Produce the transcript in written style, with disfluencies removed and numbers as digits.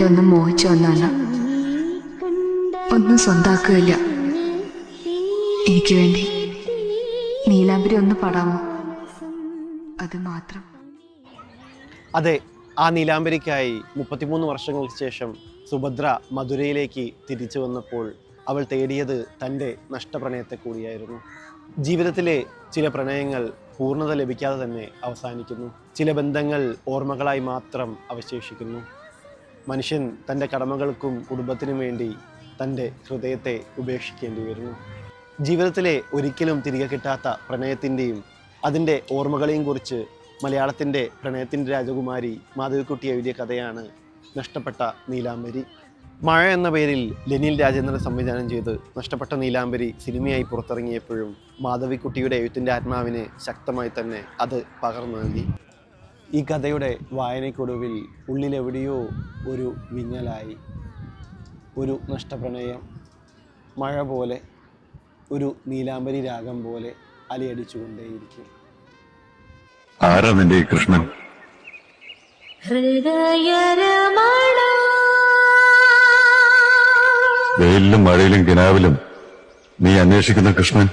ഒന്നും മോഹിച്ചു വന്നാണ്, ഒന്നും സ്വന്താക്കുകയില്ല. എനിക്ക് വേണ്ടി നീലാംബരി ഒന്ന് പാടാമോ? അത് മാത്രം. അതെ, ആ നീലാംബരിക്കായി 33 വർഷങ്ങൾക്ക് ശേഷം സുഭദ്ര മധുരയിലേക്ക് തിരിച്ചു വന്നപ്പോൾ അവൾ തേടിയത് തൻ്റെ നഷ്ടപ്രണയത്തെ കൂടിയായിരുന്നു. ജീവിതത്തിലെ ചില പ്രണയങ്ങൾ പൂർണ്ണത ലഭിക്കാതെ തന്നെ അവസാനിക്കുന്നു. ചില ബന്ധങ്ങൾ ഓർമ്മകളായി മാത്രം അവശേഷിക്കുന്നു. മനുഷ്യൻ തൻ്റെ കടമകൾക്കും കുടുംബത്തിനും വേണ്ടി തൻ്റെ ഹൃദയത്തെ ഉപേക്ഷിക്കേണ്ടി വരുന്നു. ജീവിതത്തിലെ ഒരിക്കലും തിരികെ കിട്ടാത്ത പ്രണയത്തിൻ്റെയും അതിൻ്റെ ഓർമ്മകളെയും കുറിച്ച് മലയാളത്തിൻ്റെ പ്രണയത്തിൻ്റെ രാജകുമാരി മാധവിക്കുട്ടി എഴുതിയ കഥയാണ് നഷ്ടപ്പെട്ട നീലാംബരി. മഴ എന്ന പേരിൽ ലെനിൽ രാജേന്ദ്രൻ സംവിധാനം ചെയ്ത് നഷ്ടപ്പെട്ട നീലാംബരി സിനിമയായി പുറത്തിറങ്ങിയപ്പോഴും മാധവിക്കുട്ടിയുടെ എഴുത്തിൻ്റെ ആത്മാവിനെ ശക്തമായി തന്നെ അത് പകർന്നു നൽകി. ഈ കഥയുടെ വായനയ്ക്കൊടുവിൽ ഉള്ളിലെവിടെയോ ഒരു വിങ്ങലായി, ഒരു നഷ്ടപ്രണയം മഴ പോലെ, ഒരു നീലാംബരി രാഗം പോലെ അലയടിച്ചുകൊണ്ടേയിരിക്കും. ആരാ നിന്റെ ഈ കൃഷ്ണൻ? വെയിലിലും മഴയിലും കിനാവിലും നീ അന്വേഷിക്കുന്ന കൃഷ്ണൻ